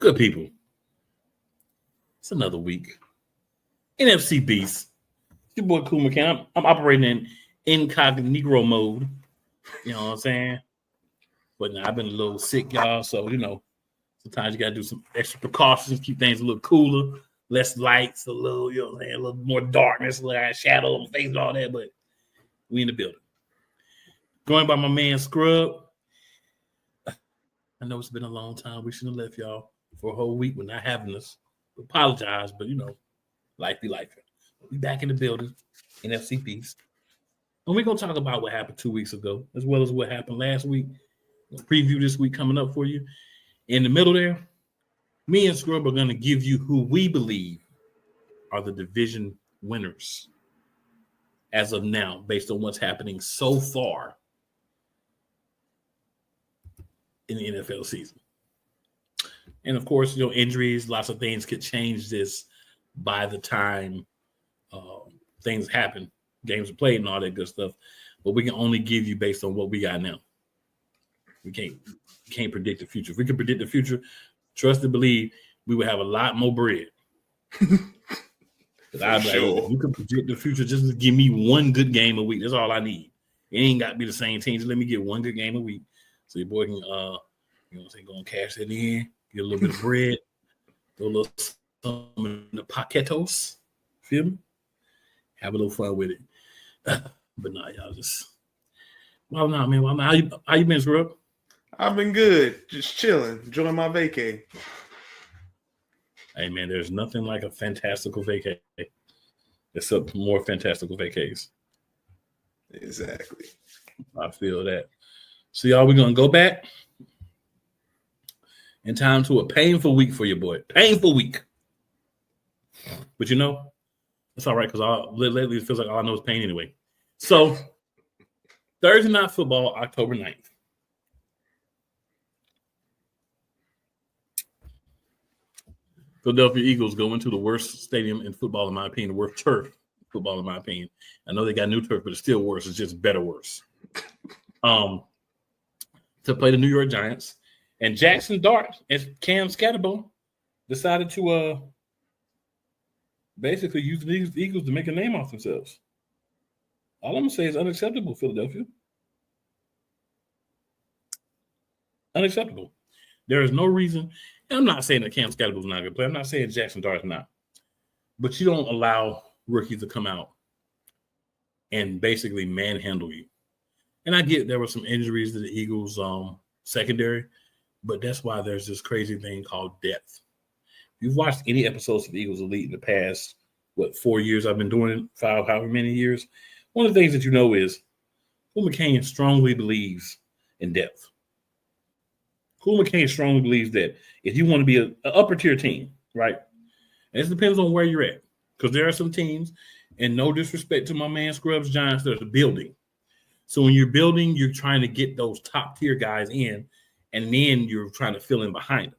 good people? It's another week. Nfc Beast. Your boy Cool McCann. I'm operating in incognito mode. You know what I'm saying? But now I've been a little sick, y'all. So, sometimes you got to do some extra precautions, keep things a little cooler, less lights, a little, a little more darkness, a little shadow on the face and all that. But we in the building. Going by my man Scrub. I know it's been a long time. We shouldn't have left y'all for a whole week. We're not having us. We apologize, but life be life. We back in the building, Nfc Beast. And we're going to talk about what happened 2 weeks ago, as well as what happened last week. We'll preview this week coming up for you. In the middle there, me and Scrub are going to give you who we believe are the division winners as of now, based on what's happening so far in the NFL season. And of course, injuries, lots of things could change this by the time things happen, games are played and all that good stuff. But we can only give you based on what we got now. We can't predict the future. If we could predict the future, trust and believe we would have a lot more bread. I'd be like, if you can predict the future, just give me one good game a week. That's all I need. It ain't got to be the same team. Just let me get one good game a week. So your boy can, go and cash that in, get a little bit of bread, throw a little something in the paquetos, feel me? Have a little fun with it. But nah, y'all just, well, nah, man. Well, how you been, Scrub? I've been good, just chilling, enjoying my vacay. Hey, man, there's nothing like a fantastical vacay, except more fantastical vacays. Exactly. I feel that. So, y'all, we're going to go back in time to a painful week for your boy. Painful week. But it's all right because lately it feels like all I know is pain anyway. So, Thursday Night Football, October 9th. Philadelphia Eagles go into the worst stadium in football, in my opinion, the worst turf in football, in my opinion. I know they got new turf, but it's still worse. It's just better worse. To play the New York Giants. And Jackson Dart and Cam Scatterbo decided to basically use the Eagles to make a name off themselves. All I'm going to say is unacceptable, Philadelphia. Unacceptable. There is no reason. And I'm not saying that Cam Scatterbo is not a good player. I'm not saying Jackson Dart is not. But you don't allow rookies to come out and basically manhandle you. And I get there were some injuries to the Eagles secondary, but that's why there's this crazy thing called depth. If you've watched any episodes of the Eagles Elite in the past, 4 years I've been doing it, however many years, one of the things that you know is Cool McCain strongly believes in depth. Cool McCain strongly believes that if you want to be an upper tier team, right, and it depends on where you're at, because there are some teams, and no disrespect to my man Scrubs Giants, there's a building. So when you're building, you're trying to get those top tier guys in, and then you're trying to fill in behind them.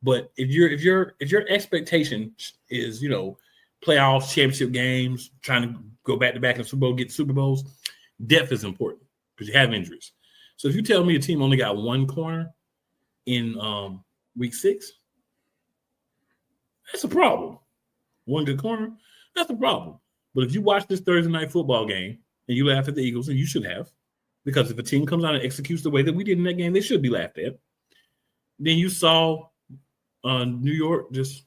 But if your expectation is playoffs, championship games, trying to go back to back in the Super Bowl, get Super Bowls, depth is important because you have injuries. So if you tell me a team only got one corner in week 6, that's a problem. One good corner, that's a problem. But if you watch this Thursday night football game and you laugh at the Eagles, and you should have, because if a team comes out and executes the way that we did in that game, they should be laughed at. Then you saw New York just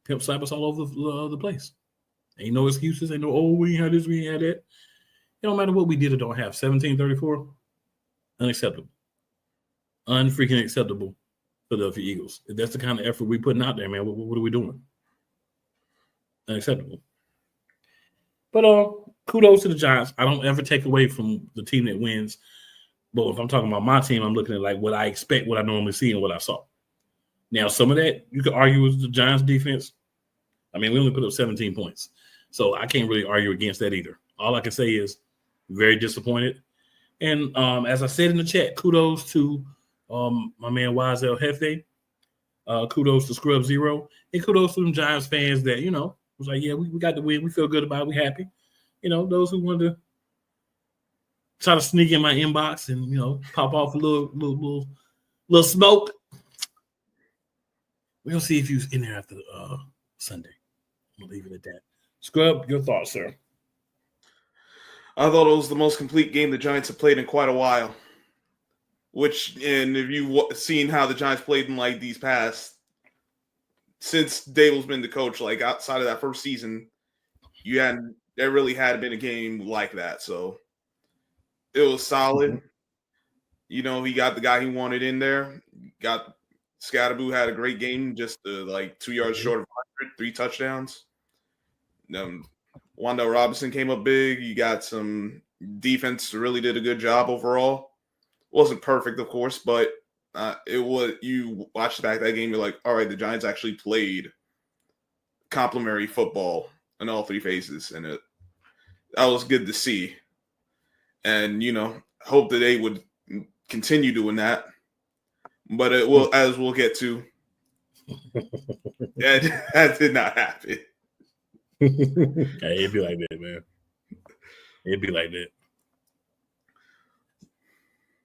pimp slap us all over the place. Ain't no excuses. Ain't no, we ain't had this, we ain't had that. It don't matter what we did or don't have. 17-34, unacceptable. Unfreaking acceptable, Philadelphia Eagles. If that's the kind of effort we putting out there, man, what are we doing? Unacceptable. But kudos to the Giants. I don't ever take away from the team that wins. But if I'm talking about my team, I'm looking at like what I expect, what I normally see, and what I saw. Now, some of that you could argue with the Giants defense. I mean, we only put up 17 points. So I can't really argue against that either. All I can say is very disappointed. And as I said in the chat, kudos to my man Wizel Hefe. Kudos to Scrub Zero. And kudos to them Giants fans that, was like, yeah, we got the win. We feel good about it. We happy. Those who wanted to try to sneak in my inbox and, pop off a little smoke. We'll see if he's in there after Sunday. We'll leave it at that. Scrub, your thoughts, sir? I thought it was the most complete game the Giants have played in quite a while. And if you've seen how the Giants played in like these past, since Dable's been the coach, like outside of that first season, there really had been a game like that. So it was solid. Mm-hmm. He got the guy he wanted in there. Got Scatterboo had a great game, just like 2 yards short of 100, 3 touchdowns. Wanda Robinson came up big. You got some defense really did a good job overall. Wasn't perfect, of course, but it was. You watched back that game, you're like, all right, the Giants actually played complimentary football in all 3 phases, and that was good to see. And hope that they would continue doing that. But it will, as we'll get to, that did not happen. Hey, it'd be like that, man. It'd be like that.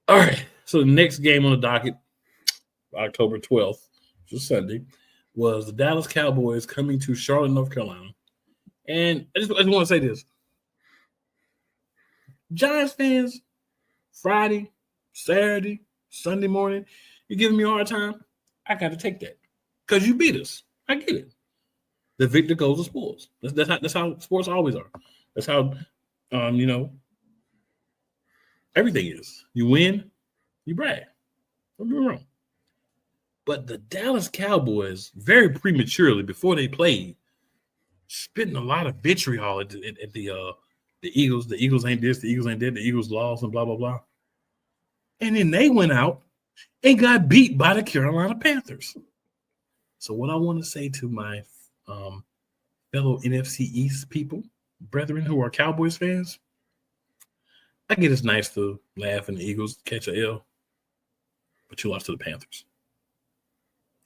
All right. So the next game on the docket, October 12th, which was Sunday, was the Dallas Cowboys coming to Charlotte, North Carolina. And I just want to say this. Giants fans, Friday, Saturday, Sunday morning, you're giving me a hard time. I got to take that because you beat us. I get it. The victor goes to sports. That's how sports always are. That's how, everything is. You win, you brag. Don't get me wrong. But the Dallas Cowboys, very prematurely, before they played, spitting a lot of vitriol at the Eagles. The Eagles ain't this, the Eagles ain't that, the Eagles lost, and blah, blah, blah. And then they went out and got beat by the Carolina Panthers. So what I want to say to my fellow NFC East people, brethren who are Cowboys fans, I get it's nice to laugh and the Eagles catch a L, but you lost to the Panthers.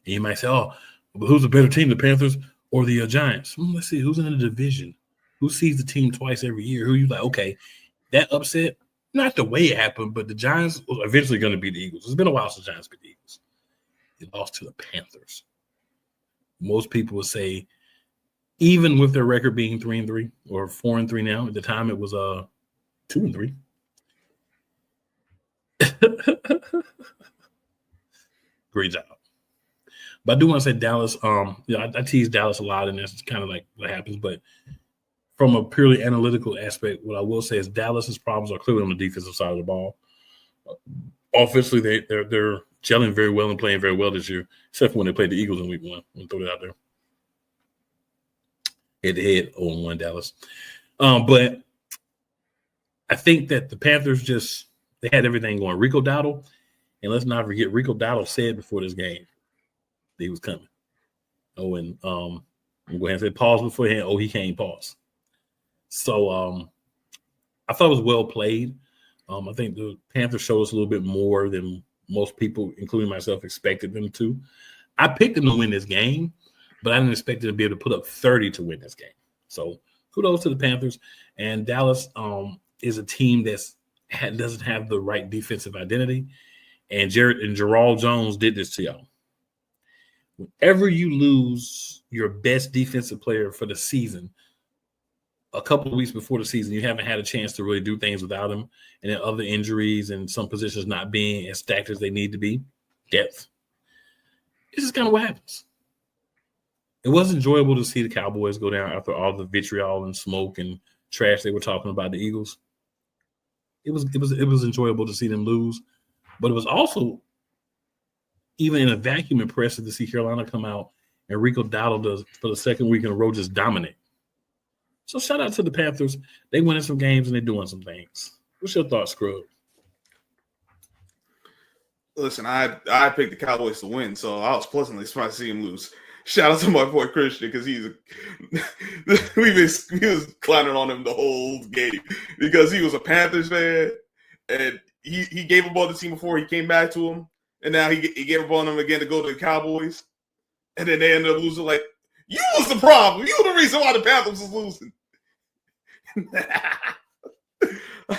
And you might say, oh, but who's a better team, the Panthers or the Giants? Let's see, who's in the division? Who sees the team twice every year? Who you like, okay, that upset, not the way it happened, but the Giants was eventually going to beat the Eagles. It's been a while since the Giants beat the Eagles. They lost to the Panthers. Most people would say, even with their record being 3-3 or 4-3 now, at the time it was 2-3. Great job. But I do want to say Dallas, I tease Dallas a lot, and that's kind of like what happens. But from a purely analytical aspect, what I will say is Dallas's problems are clearly on the defensive side of the ball. Offensively, they're gelling very well and playing very well this year, except for when they played the Eagles in week 1. I'm going to throw that out there. Head-to-head, 0-1 Dallas. But I think that the Panthers they had everything going. Rico Dowdle, and let's not forget, Rico Dowdle said before this game that he was coming. Oh, and I'm going to say pause beforehand. Oh, he can't pause. So I thought it was well played. I think the Panthers showed us a little bit more than most people, including myself, expected them to. I picked them to win this game, but I didn't expect them to be able to put up 30 to win this game. So kudos to the Panthers. And Dallas is a team that doesn't have the right defensive identity. And Gerald Jones did this to y'all. Whenever you lose your best defensive player for the season, a couple of weeks before the season, you haven't had a chance to really do things without him, and then other injuries and some positions not being as stacked as they need to be, depth. This is kind of what happens. It was enjoyable to see the Cowboys go down after all the vitriol and smoke and trash they were talking about the Eagles. It was enjoyable to see them lose, but it was also, even in a vacuum, impressive to see Carolina come out and Rico Dowdle does for the second week in a row just dominate. So shout out to the Panthers. They winning some games and they're doing some things. What's your thoughts, Scrub? Listen, I picked the Cowboys to win, so I was pleasantly surprised to see him lose. Shout out to my boy Christian because he was clowning on him the whole game because he was a Panthers fan and he gave up on the team before he came back to him, and now he gave up on them again to go to the Cowboys, and then they ended up losing. Like, you was the problem. You were the reason why the Panthers was losing. I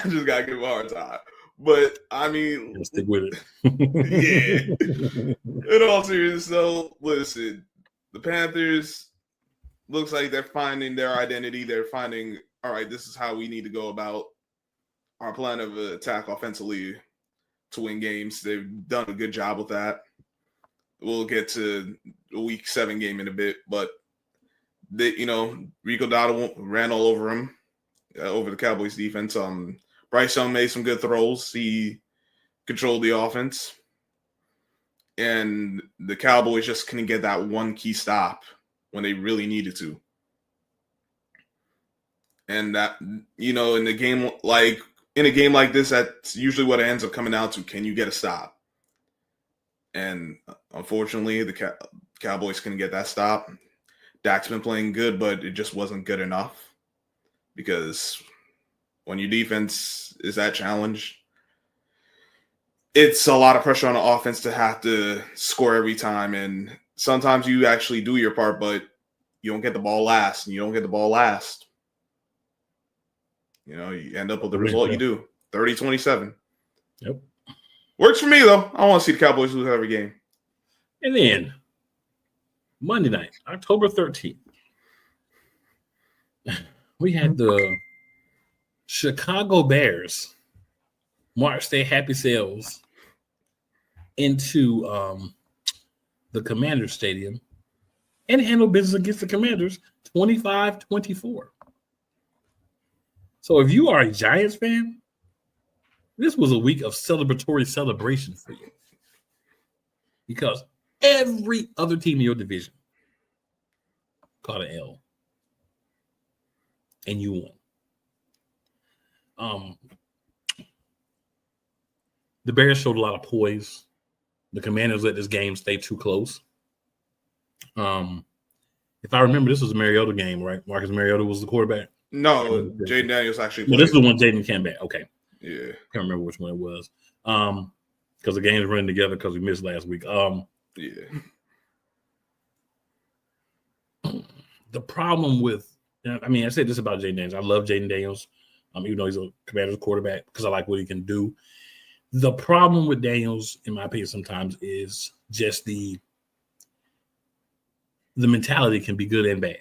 just gotta give him a hard time. But I mean, stick with it. Yeah. In all seriousness, though, listen, the Panthers looks like they're finding their identity. They're finding, all right, this is how we need to go about our plan of attack offensively to win games. They've done a good job with that. We'll get to the Week 7 game in a bit, but Rico Dotto ran all over him, over the Cowboys defense. Bryce Young made some good throws. He controlled the offense, and the Cowboys just couldn't get that one key stop when they really needed to. And that, in a game like this, that's usually what it ends up coming down to. Can you get a stop? And unfortunately, the Cowboys couldn't get that stop. Dak's been playing good, but it just wasn't good enough, because when your defense is that challenged, it's a lot of pressure on the offense to have to score every time. And sometimes you actually do your part, but you don't get the ball last, and you don't get the ball last. You end up with the result you do, 30-27. Yep. Works for me, though. I want to see the Cowboys lose every game. And then Monday night, October 13th, we had the Chicago Bears march their happy selves into the Commanders Stadium and handle business against the Commanders 25-24. So if you are a Giants fan, this was a week of celebratory celebration for you, because every other team in your division caught an L, and you won. The Bears showed a lot of poise. The Commanders let this game stay too close. If I remember, this was a Mariota game, right? Marcus Mariota was the quarterback. No, Jaden Daniels actually played. Well, this is the one Jaden came back. Okay. Yeah. Can't remember which one it was. Because the games running together because we missed last week. Yeah. The problem with, I said this about Jaden Daniels. I love Jaden Daniels, even though he's a Commanders quarterback, because I like what he can do. The problem with Daniels, in my opinion, sometimes is just the mentality can be good and bad,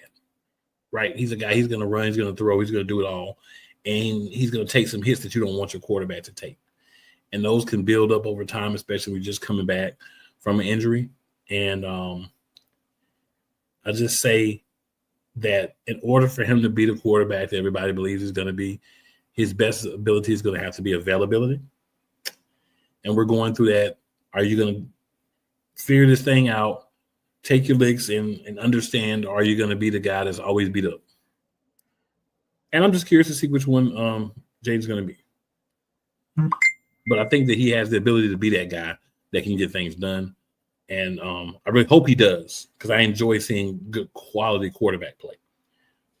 right? He's a guy, he's going to run, he's going to throw, he's going to do it all. And he's going to take some hits that you don't want your quarterback to take. And those can build up over time, especially when you're just coming back from an injury. And I just say that in order for him to be the quarterback that everybody believes is going to be, his best ability is going to have to be availability. And we're going through that. Are you going to figure this thing out, take your licks, and understand, or are you going to be the guy that's always beat up? And I'm just curious to see which one Jaden's going to be. But I think that he has the ability to be that guy that can get things done. And I really hope he does, because I enjoy seeing good quality quarterback play,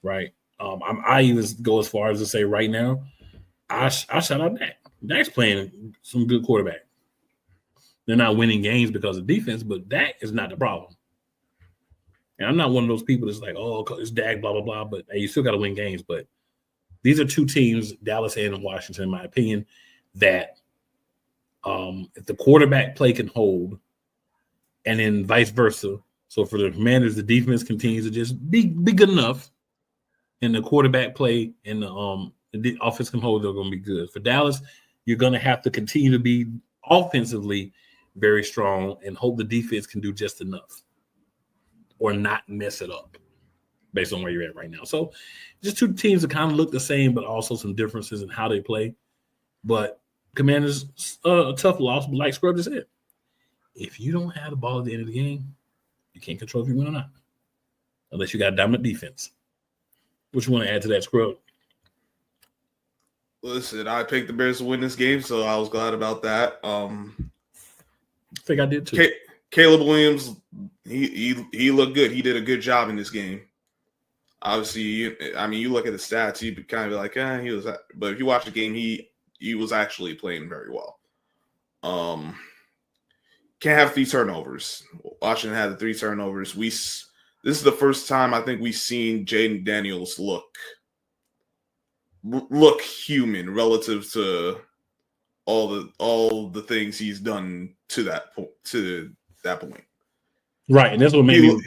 right? I even go as far as to say right now, I shout out Dak. Dak's playing some good quarterback. They're not winning games because of defense, but Dak is not the problem. And I'm not one of those people that's like, oh, it's Dak, blah, blah, blah. But hey, you still got to win games. But these are two teams, Dallas and Washington, in my opinion, that if the quarterback play can hold, and then vice versa. So for the Commanders, the defense continues to just be good enough, and the quarterback play and the offense can hold, they're going to be good. For Dallas, you're going to have to continue to be offensively very strong and hope the defense can do just enough or not mess it up based on where you're at right now. So just two teams that kind of look the same, but also some differences in how they play. But Commanders, a tough loss, but like Scrub just said, if you don't have the ball at the end of the game, you can't control if you win or not, unless you got a dominant defense. What you want to add to that, Scrub? Listen, I picked the Bears to win this game, so I was glad about that. I think I did too. Caleb Williams, he looked good. He did a good job in this game. Obviously, you look at the stats, you'd kind of be like, he was. But if you watch the game, he was actually playing very well. Can't have 3 turnovers. Washington had the 3 turnovers. This is the first time I think we've seen Jaden Daniels look human relative to all the things he's done to that point. Right, and that's what made me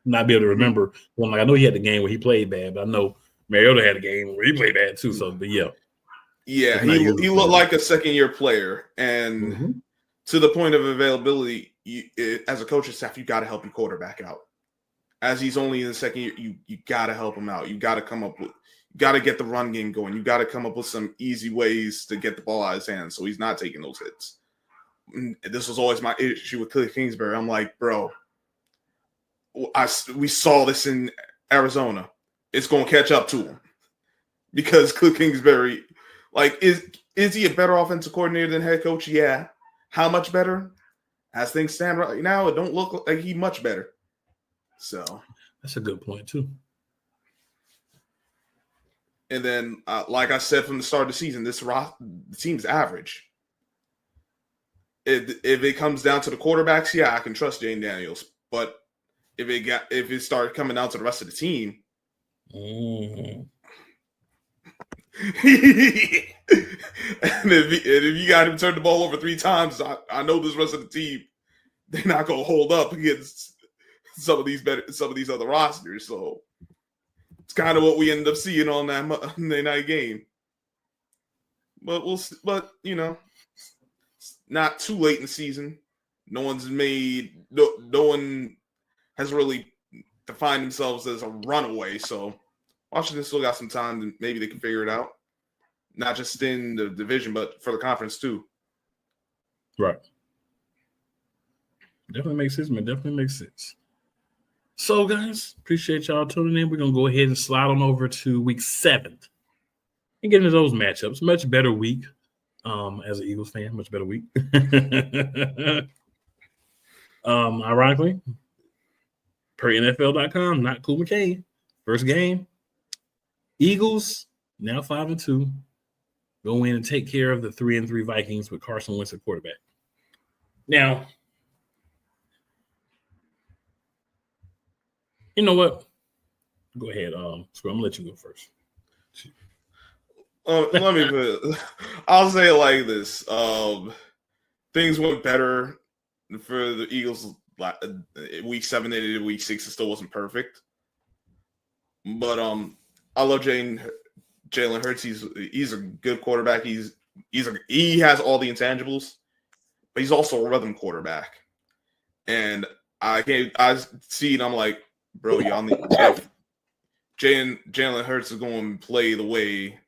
not be able to remember. Well, like I know he had the game where he played bad, but I know Mariota had a game where he played bad too. So, but yeah, he looked like a second-year player, and to the point of availability, as a coaching staff, you got to help your quarterback out. As he's only in the second year, you got to help him out. You got to get the run game going. You got to come up with some easy ways to get the ball out of his hands so he's not taking those hits. And this was always my issue with Cliff Kingsbury. I'm like, bro, we saw this in Arizona. It's going to catch up to him because Cliff Kingsbury, like, is he a better offensive coordinator than head coach? Yeah. How much better? As things stand right now, it don't look like he's much better. So that's a good point too. And then, like I said from the start of the season, this team's average. If it comes down to the quarterbacks, yeah, I can trust Jane Daniels. But if it started coming down to the rest of the team, and if you got him turn the ball over 3 times, I know this rest of the team, they're not gonna hold up against some of these other rosters. So it's kind of what we ended up seeing on that Monday night game. But not too late in the season. No one has really defined themselves as a runaway. So Washington still got some time, and maybe they can figure it out. Not just in the division, but for the conference too. Right. Definitely makes sense, man. Definitely makes sense. So, guys, appreciate y'all tuning in. We're going to go ahead and slide on over to week 7 and get into those matchups. Much better week as an Eagles fan. Much better week. Ironically, per NFL.com, not Cool McCain. First game, Eagles, now 5-2. Go in and take care of the 3-3 Vikings with Carson Wentz at quarterback. Now, you know what? Go ahead. So I'm gonna let you go first. I'll say it like this. Things went better for the Eagles week 7 they did week 6. It still wasn't perfect. But I love Jalen Hurts. He's a good quarterback. He has all the intangibles, but he's also a rhythm quarterback. And I see it. I'm like, bro, y'all need if Jalen Hurts is going to play the way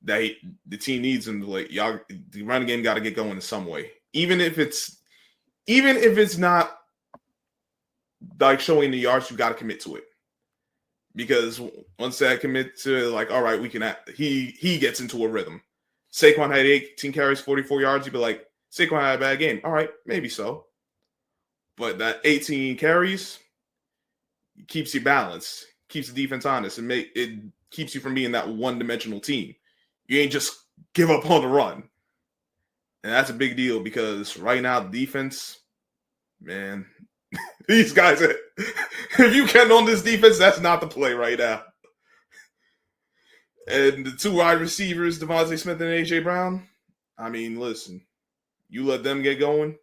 that the team needs him to play. Y'all, the running game got to get going in some way, even if it's not like showing the yards. You got to commit to it, because once that commit to it, like, all right, we can. He gets into a rhythm. Saquon had 18 carries, 44 yards. You'd be like, Saquon had a bad game. All right, maybe so, but that 18 carries keeps you balanced, keeps the defense honest, and it keeps you from being that one-dimensional team. You ain't just give up on the run. And that's a big deal, because right now the defense, man, these guys, if you can on this defense, that's not the play right now. And the 2 wide receivers, Devontae Smith and A.J. Brown, I mean, listen, you let them get going.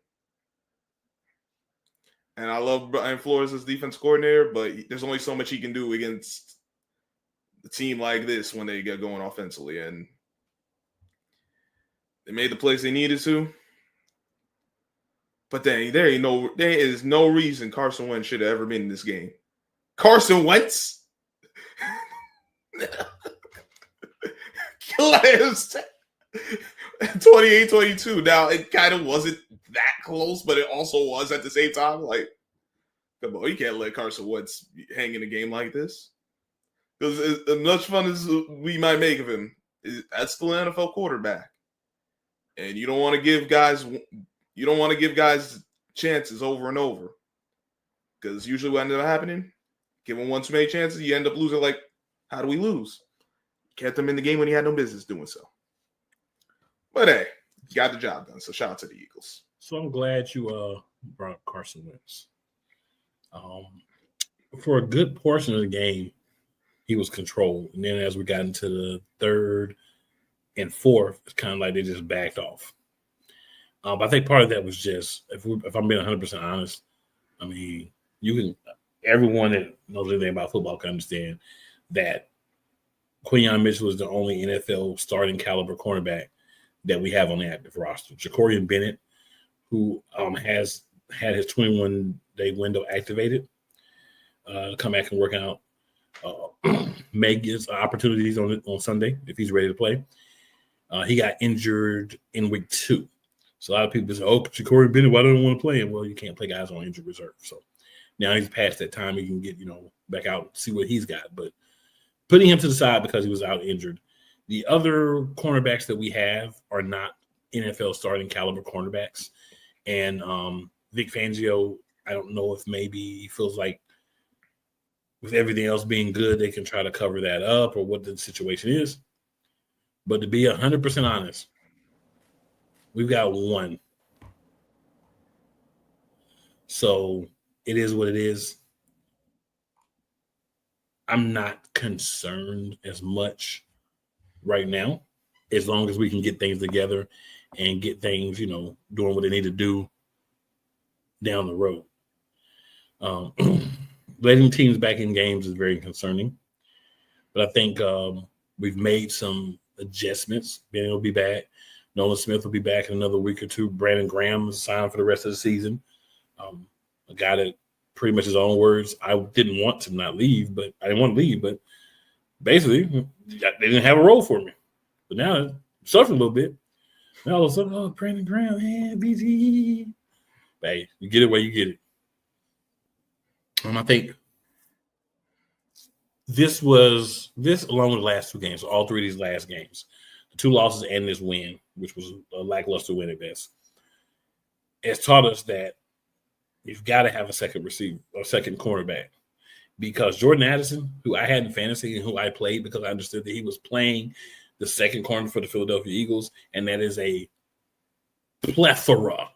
And I love Brian Flores as defense coordinator, but there's only so much he can do against a team like this when they get going offensively. And they made the plays they needed to. But then there is no reason Carson Wentz should have ever been in this game. Carson Wentz? 28-22. Now, it kind of wasn't that close, but it also was at the same time. Like, come on, you can't let Carson Wentz hang in a game like this. Because as much fun as we might make of him, that's still an NFL quarterback. And you don't want to give guys chances over and over. Because usually what ends up happening, giving one too many chances, you end up losing. Like, how do we lose? Kept him in the game when he had no business doing so. But hey, he got the job done. So shout out to the Eagles. So I'm glad you brought up Carson Wentz. For a good portion of the game, he was controlled. And then as we got into the third, and fourth, it's kind of like they just backed off. But I think part of that was just, if I'm being 100% honest, I mean, everyone that knows anything about football can understand that Quinyon Mitchell is the only NFL starting caliber cornerback that we have on the active roster. Jacorian Bennett, who has had his 21-day window activated, come back and work out, may get opportunities on Sunday if he's ready to play. He got injured in week 2. So a lot of people say, oh, Jacorian Bennett, why don't I want to play him? Well, you can't play guys on injured reserve. So now he's past that time. He can get, back out, see what he's got. But putting him to the side because he was out injured. The other cornerbacks that we have are not NFL starting caliber cornerbacks. And Vic Fangio, I don't know if maybe he feels like with everything else being good, they can try to cover that up or what the situation is. But to be 100% honest, we've got one. So it is what it is. I'm not concerned as much right now, as long as we can get things together and get things, doing what they need to do down the road. Letting teams back in games is very concerning. But I think we've made some adjustments. Benny will be back. Nolan Smith will be back in another week or two. Brandon Graham is signed for the rest of the season. A guy that pretty much his own words, I didn't want to not leave, but I didn't want to leave. But basically, they didn't have a role for me. But now I'm suffering a little bit. Now all of a sudden, oh, Brandon Graham, BG. Hey, you get it where you get it. I think this along with the last 2 games, all 3 of these last games, the 2 losses and this win, which was a lackluster win at best, has taught us that you've got to have a second cornerback, because Jordan Addison, who I had in fantasy and who I played because I understood that he was playing the second corner for the Philadelphia Eagles, and that is a plethora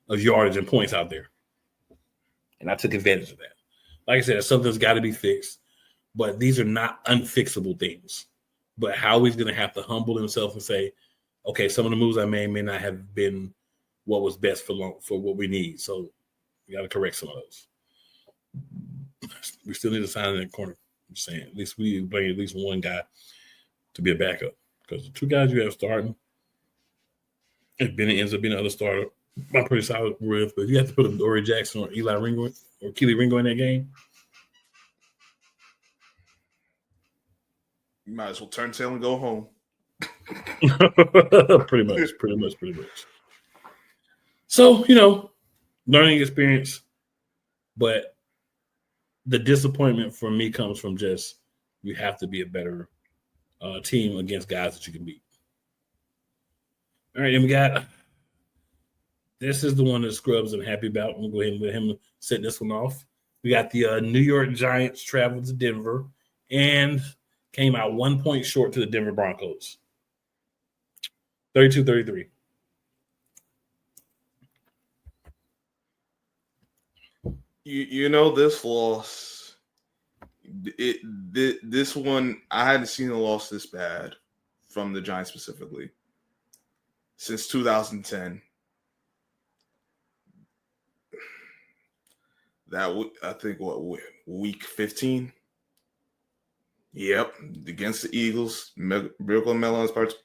of yardage and points out there. And I took advantage of that. Like I said, something's got to be fixed, but these are not unfixable things. But how he's going to have to humble himself and say, okay, some of the moves I made may not have been what was best for what we need. So we got to correct some of those. We still need to sign in that corner. I'm saying at least we bring at least one guy to be a backup, because the 2 guys you have starting, if Benny ends up being another starter, I'm pretty solid with. But you have to put a Dory Jackson or Eli Ringo or Keely Ringo in that game. You might as well turn tail and go home. Pretty much. So, learning experience, but the disappointment for me comes from just you have to be a better team against guys that you can beat. All right, and we got this is the one that Scrubs I'm happy about. I'm going to go ahead and let him set this one off. We got the New York Giants traveled to Denver and came out 1 point short to the Denver Broncos. 32-33. This loss, this one, I hadn't seen a loss this bad from the Giants specifically since 2010. I think week 15. Yep, against the Eagles, Miracle Melon's parts.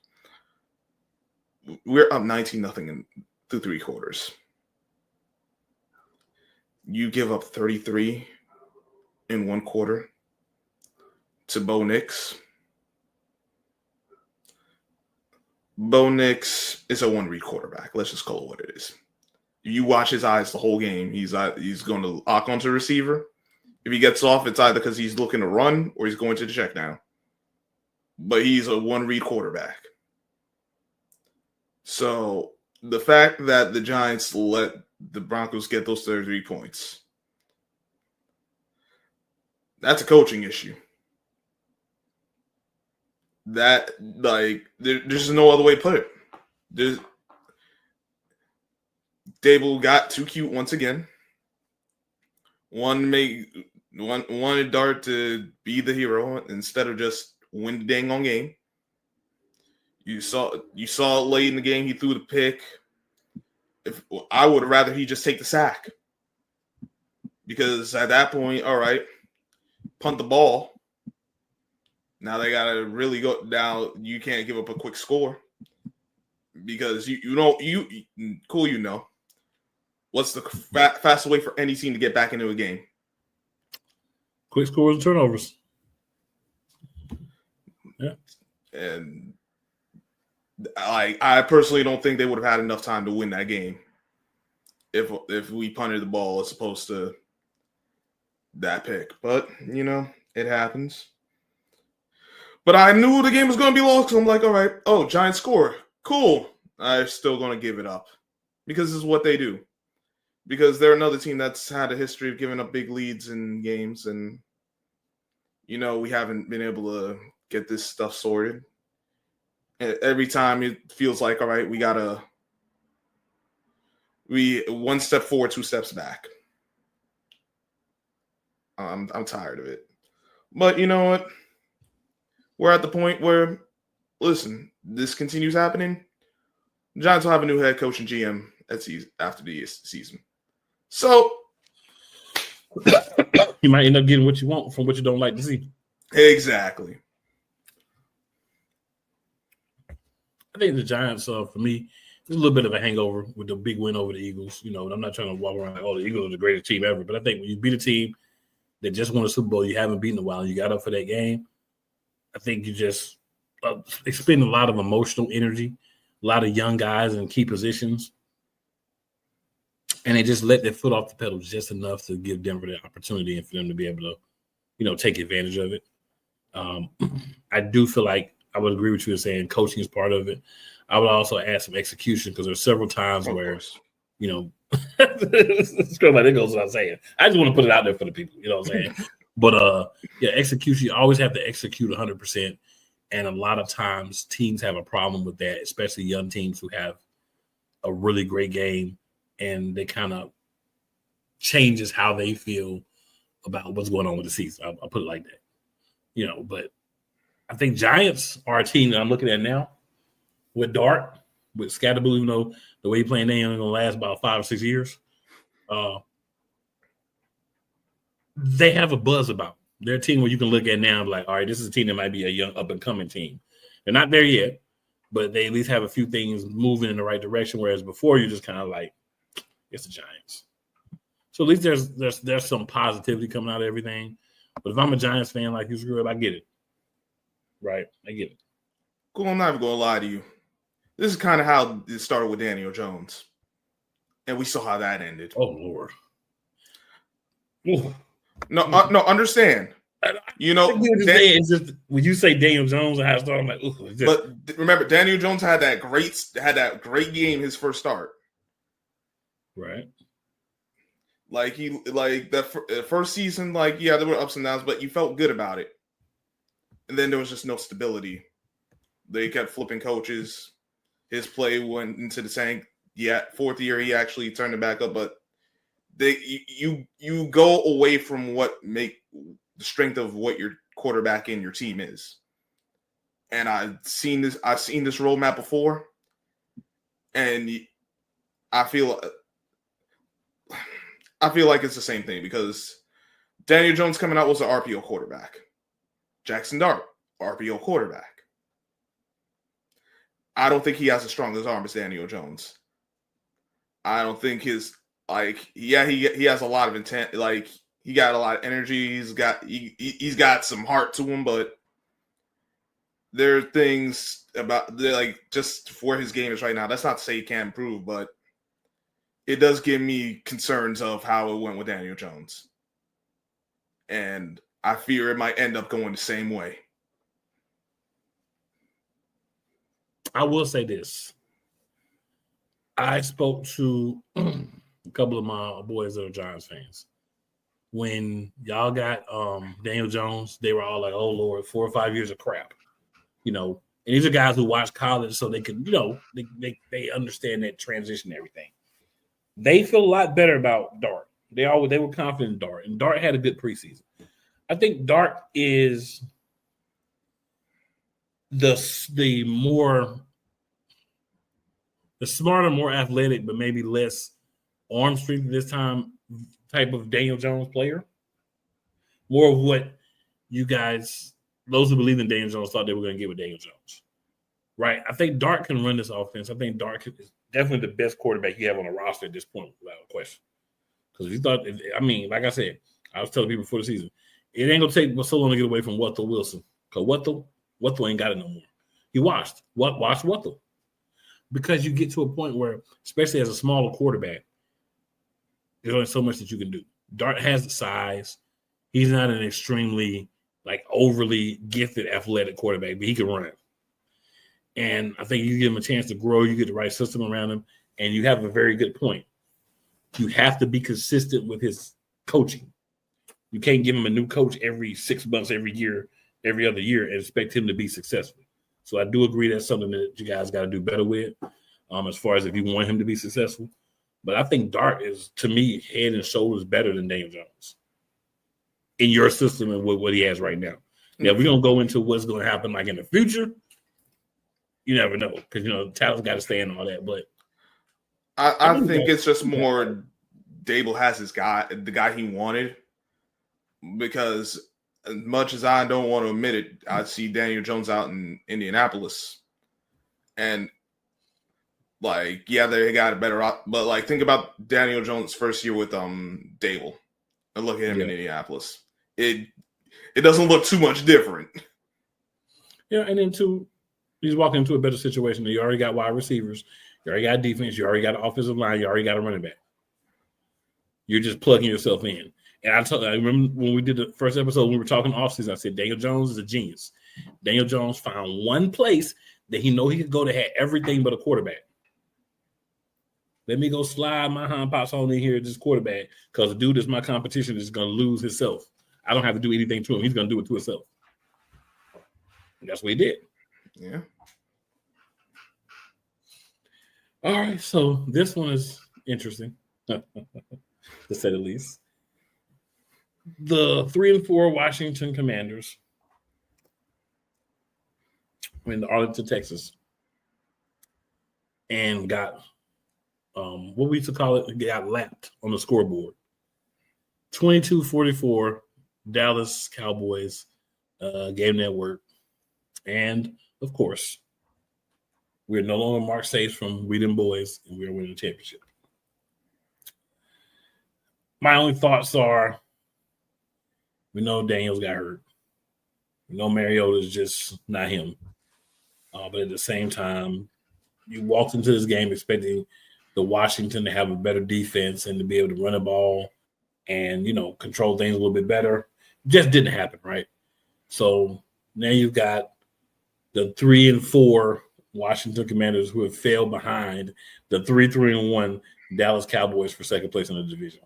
We're up 19-0 through 3 quarters. You give up 33 in 1 quarter to Bo Nix. Bo Nix is a 1-read quarterback. Let's just call it what it is. You watch his eyes the whole game. He's going to lock onto the receiver. If he gets off, it's either because he's looking to run or he's going to the check down. But he's a 1-read quarterback. So the fact that the Giants let the Broncos get those 33 points, that's a coaching issue. That, there's no other way to put it. Dable got too cute once again. Wanted Dart to be the hero instead of just win the dang on game. You saw it late in the game. He threw the pick. I would rather he just take the sack, because at that point, all right, punt the ball. Now they gotta really go. Now you can't give up a quick score, because you know what's the fastest way for any team to get back into a game? Quick scores and turnovers. Yeah, and I personally don't think they would have had enough time to win that game if we punted the ball as opposed to that pick. But it happens. But I knew the game was going to be lost, so I'm like, all right, Giants score. Cool. I'm still going to give it up, because this is what they do. Because they're another team that's had a history of giving up big leads in games, and, we haven't been able to get this stuff sorted. And every time it feels like, all right, we one step forward, 2 steps back. I'm tired of it. But you know what? We're at the point where, listen, this continues happening. The Giants will have a new head coach and GM after the season. So you might end up getting what you want from what you don't like to see. Exactly. I think the Giants, for me, there's a little bit of a hangover with the big win over the Eagles. And I'm not trying to walk around like, the Eagles are the greatest team ever. But I think when you beat a team that just won a Super Bowl, you haven't beaten in a while, you got up for that game, I think you just expend a lot of emotional energy, a lot of young guys in key positions. And they just let their foot off the pedal just enough to give Denver the opportunity and for them to be able to, take advantage of it. I do feel like I would agree with you in saying coaching is part of it. I would also add some execution, because there's several times where, it's good, it goes without saying. I just want to put it out there for the people, you know what I'm saying? But, execution, you always have to execute 100%. And a lot of times teams have a problem with that, especially young teams who have a really great game, and they kind of changes how they feel about what's going on with the season. I'll put it like that. But I think Giants are a team that I'm looking at now with Dart, with Scatterboo, even though the way he's playing, they ain't going to last about 5 or 6 years. They have a buzz about them. They're a team where you can look at now and be like, all right, this is a team that might be a young up-and-coming team. They're not there yet, but they at least have a few things moving in the right direction, whereas before you're just kind of like, it's the Giants. So at least there's some positivity coming out of everything. But if I'm a Giants fan like you, screw up, I get it. Right? I get it. Cool, I'm not even going to lie to you. This is kind of how it started with Daniel Jones. And we saw how that ended. Oh, Lord. No, understand. It's just when you say Daniel Jones and how it started, I'm like, ooh. But remember, Daniel Jones had that great game his first start. Right. The first season, there were ups and downs, but you felt good about it. And then there was just no stability. They kept flipping coaches. His play went into the tank. Yeah, 4th year he actually turned it back up, but you go away from what make the strength of what your quarterback and your team is. And I've seen this roadmap before, and I feel like it's the same thing, because Daniel Jones coming out was an RPO quarterback. Jackson Dart, RPO quarterback. I don't think he has as strong as arm as Daniel Jones. I don't think he has a lot of intent. He got a lot of energy. He's got some heart to him, but there are things about just where his game is right now. That's not to say he can't improve, but it does give me concerns of how it went with Daniel Jones. And I fear it might end up going the same way. I will say this. I spoke to a couple of my boys that are Giants fans. When y'all got Daniel Jones, they were all like, oh, Lord, 4 or 5 years of crap. And these are guys who watch college, so they can, they understand that transition and everything. They feel a lot better about Dart. They were confident in Dart, and Dart had a good preseason. I think Dart is the smarter, more athletic, but maybe less arm strength this time type of Daniel Jones player. More of what you guys, those who believe in Daniel Jones, thought they were going to get with Daniel Jones. Right? I think Dart can run this offense. I think Dart is definitely the best quarterback you have on the roster at this point, without a question. Because if you thought, I mean, like I said, I was telling people before the season, it ain't going to take so long to get away from Russell Wilson. Because Russell ain't got it no more. He watched Russell. Because you get to a point where, especially as a smaller quarterback, there's only so much that you can do. Dart has the size. He's not an extremely, overly gifted athletic quarterback, but he can run. And I think you give him a chance to grow. You get the right system around him, and you have a very good point. You have to be consistent with his coaching. You can't give him a new coach every 6 months, every year, every other year, and expect him to be successful. So I do agree that's something that you guys got to do better with, as far as if you want him to be successful. But I think Dart is, to me, head and shoulders better than Daniel Jones in your system and what he has right now. Now, if we don't go into what's going to happen in the future, you never know, because the talent's got to stay in all that. But I think it's just more Dable has the guy he wanted, because as much as I don't want to admit it, I see Daniel Jones out in Indianapolis, and they got a better, but think about Daniel Jones' first year with Dable, and look at him in Indianapolis. It doesn't look too much different. Yeah, and then he's walking into a better situation. You already got wide receivers, you already got defense, you already got an offensive line, you already got a running back. You're just plugging yourself in. And I remember when we did the first episode, when we were talking offseason, I said Daniel Jones is a genius. Daniel Jones found one place that he could go to have everything but a quarterback. Let me go slide my hind pops on in here at this quarterback, because the dude that's my competition is going to lose himself. I don't have to do anything to him. He's going to do it to himself. And that's what he did. Yeah. All right, so this one is interesting, to say the least. The 3-4 Washington Commanders went to Arlington, Texas, and got what we used to call it, got lapped on the scoreboard. 22-44, Dallas Cowboys, Game Network, and of course, we're no longer Mark Safe from We Them Boys, and we're winning the championship. My only thoughts are, we know Daniels got hurt. We know Mariota's just not him. But at the same time, you walked into this game expecting the Washington to have a better defense and to be able to run the ball and, control things a little bit better. Just didn't happen, right? So now you've got the 3-4 Washington Commanders who have failed behind the 3-1 Dallas Cowboys for second place in the division.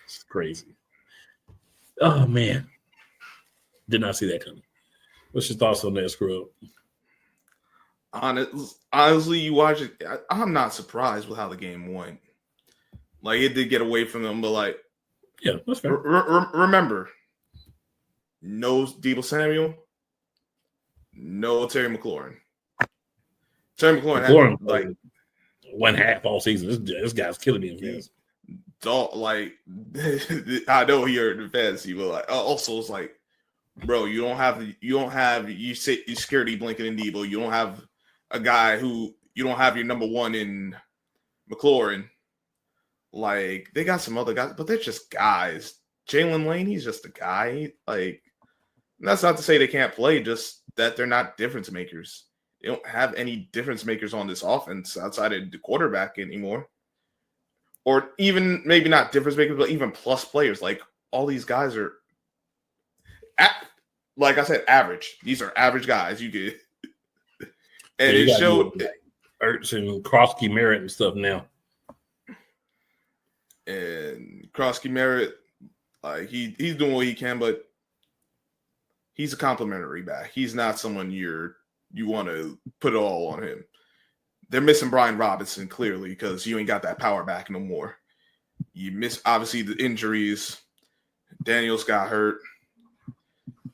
It's crazy. Oh, man. Did not see that coming. What's your thoughts on that, Scrub? Honestly, you watch it, I'm not surprised with how the game went. It did get away from them, but yeah, that's fair. Remember, no Deebo Samuel, no Terry McLaurin. Terry McLaurin had one half all season. This guy's killing me in fantasy. I know you're in fantasy, but also it's bro, you don't have you security blanket in Deebo. You don't have a guy you don't have your number one in McLaurin. They got some other guys, but they're just guys. Jalen Lane, he's just a guy. That's not to say they can't play, just that they're not difference makers. They don't have any difference makers on this offense outside of the quarterback anymore. Or even maybe not difference makers, but even plus players. All these guys are, like I said, average. These are average guys. You get, and it showed Ertz and Krosky Merritt and stuff now. And Krosky Merritt, he's doing what he can, but he's a complimentary back. He's not someone you want to put it all on him. They're missing Brian Robinson clearly because you ain't got that power back no more. You miss obviously the injuries. Daniels got hurt.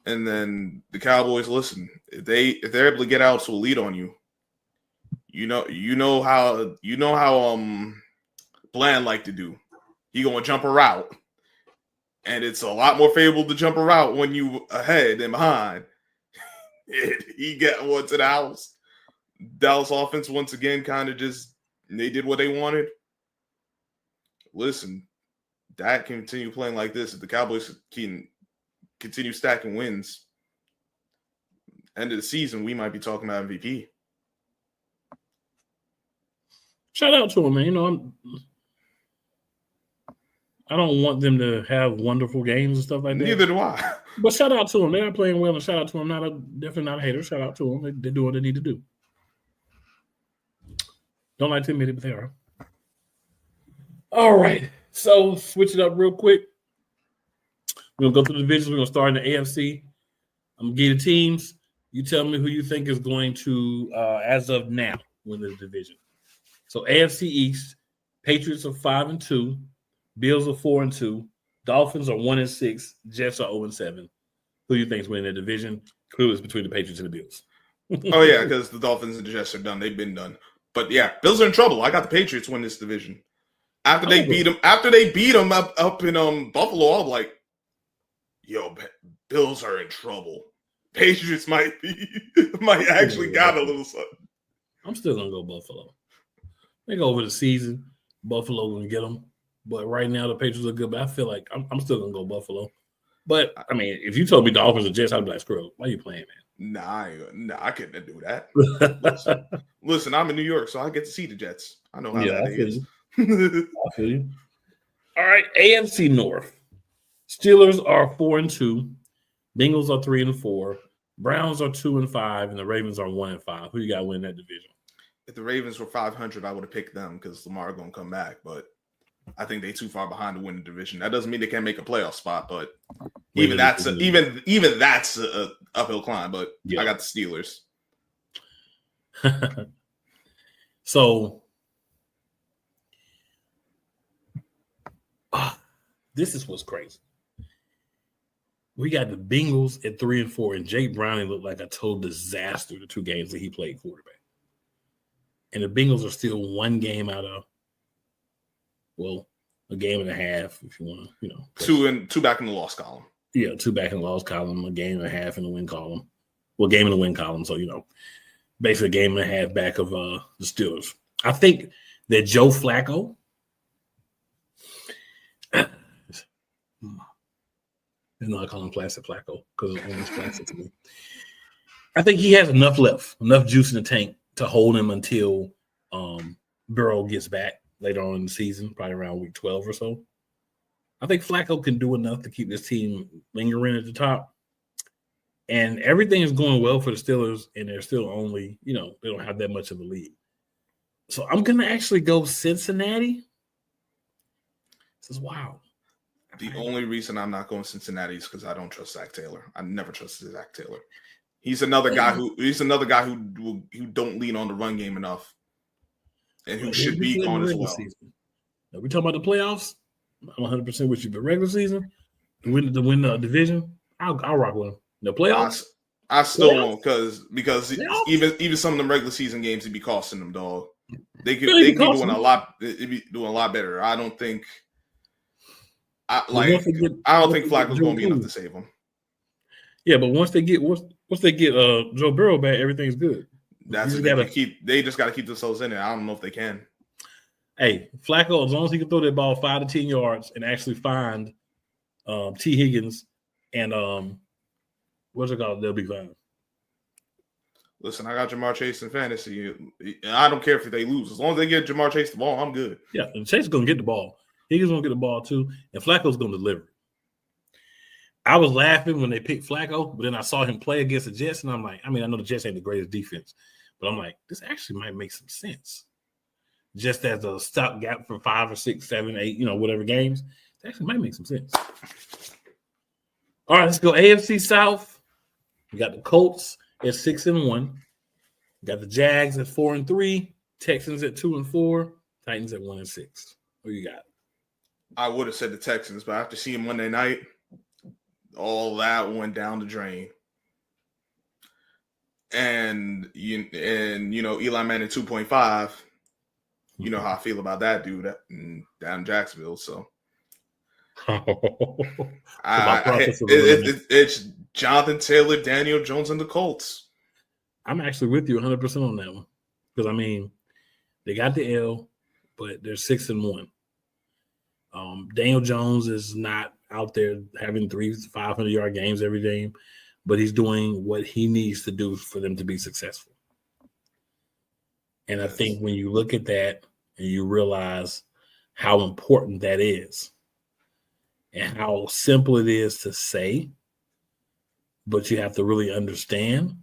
And then the Cowboys, listen, if they're able to get out to a lead on you, you know how Bland like to do. He gonna jump a route. And it's a lot more favorable to jump a route when you ahead than behind. He got one to the house. Dallas offense once again kind of just they did what they wanted. Listen, Dak can continue playing like this. If the Cowboys can continue stacking wins, end of the season, we might be talking about MVP. Shout out to him, man. You know, I don't want them to have wonderful games and stuff like that. Neither do I. But shout out to them. They are playing well, and shout out to them. Definitely not a hater. Shout out to them. They do what they need to do. Don't like to admit it, but they are. All right. So switch it up real quick. We're going to go through the divisions. We're going to start in the AFC. I'm going to give the teams. You tell me who you think is going to, as of now, win the division. So AFC East, Patriots are 5-2. Bills are 4-2. Dolphins are 1-6. Jets are 0-7. Who do you think is winning the division? Clearly, it's between the Patriots and the Bills. Oh yeah, because the Dolphins and the Jets are done. They've been done. But yeah, Bills are in trouble. I got the Patriots win this division. After they beat them up in Buffalo, I'm like, yo, Bills are in trouble. Patriots might actually got a little something. I'm still gonna go Buffalo. They go over the season. Buffalo gonna get them. But right now, the Patriots are good. But I feel like I'm still going to go Buffalo. But, I mean, if you told me Dolphins or Jets, I'd be like, screw it. Why are you playing, man? Nah, I couldn't do that. Listen, I'm in New York, so I get to see the Jets. I know how that is. I feel you. All right, AFC North. Steelers are 4-2. Bengals are 3-4. Browns are 2-5. And the Ravens are 1-5. Who you got winning that division? If the Ravens were 500, I would have picked them because Lamar going to come back. But I think they're too far behind to win the division. That doesn't mean they can't make a playoff spot, but even that's a uphill climb. But yeah. I got the Steelers. So this is what's crazy. We got the Bengals at 3-4, and Jake Browning looked like a total disaster the 2 games that he played quarterback. And the Bengals are still 1 game out of, well, a game and a half, if you want to, 2 back in the loss column. Yeah, 2 back in the loss column, a game and a half in the win column. Well, game in the win column. So, basically a game and a half back of the Steelers. I think that Joe Flacco, I call him Plastic Flacco because it's almost plastic to me. I think he has enough juice in the tank to hold him until Burrow gets back later on in the season, probably around week 12 or so. I think Flacco can do enough to keep this team lingering at the top. And everything is going well for the Steelers, and they're still only, they don't have that much of a lead. So I'm going to actually go Cincinnati. This is wild. The only reason I'm not going Cincinnati is because I don't trust Zach Taylor. I never trusted Zach Taylor. He's another guy who don't lean on the run game enough, and who should be gone as well. Now, we talking about the playoffs. I'm 100% with you. But regular season, to win the division, I'll rock with him. The playoffs, I still won't because even some of them regular season games would be costing them, dog. They could be doing a lot. They'd be doing a lot better. I don't think. I don't think Flacco's going to be enough to save them. Yeah, but once they get Joe Burrow back, everything's good. They just got to keep themselves in there. I don't know if they can. Hey, Flacco, as long as he can throw that ball 5 to 10 yards and actually find T. Higgins and what's it called, they'll be fine. Listen, I got Jamar Chase in fantasy. I don't care if they lose. As long as they get Jamar Chase the ball, I'm good. Yeah, and Chase is going to get the ball. Higgins going to get the ball too, and Flacco's going to deliver. I was laughing when they picked Flacco, but then I saw him play against the Jets, and I'm like, I know the Jets ain't the greatest defense, but I'm like, this actually might make some sense. Just as a stopgap for 5 or 6, 7, 8, whatever games, it actually might make some sense. All right, let's go AFC South. We got the Colts at 6-1. We got the Jags at 4-3. Texans at 2-4. Titans at 1-6. Who you got? I would have said the Texans, but after seeing Monday night, all that went down the drain. And you know, Eli Manning 2.5. You know how I feel about that dude down in Jacksonville. So it's Jonathan Taylor, Daniel Jones, and the Colts. I'm actually with you 100% on that one. Because, I mean, they got the L, but they're 6-1. Daniel Jones is not out there having 500-yard games every game, but he's doing what he needs to do for them to be successful. And I think when you look at that and you realize how important that is and how simple it is to say, but you have to really understand.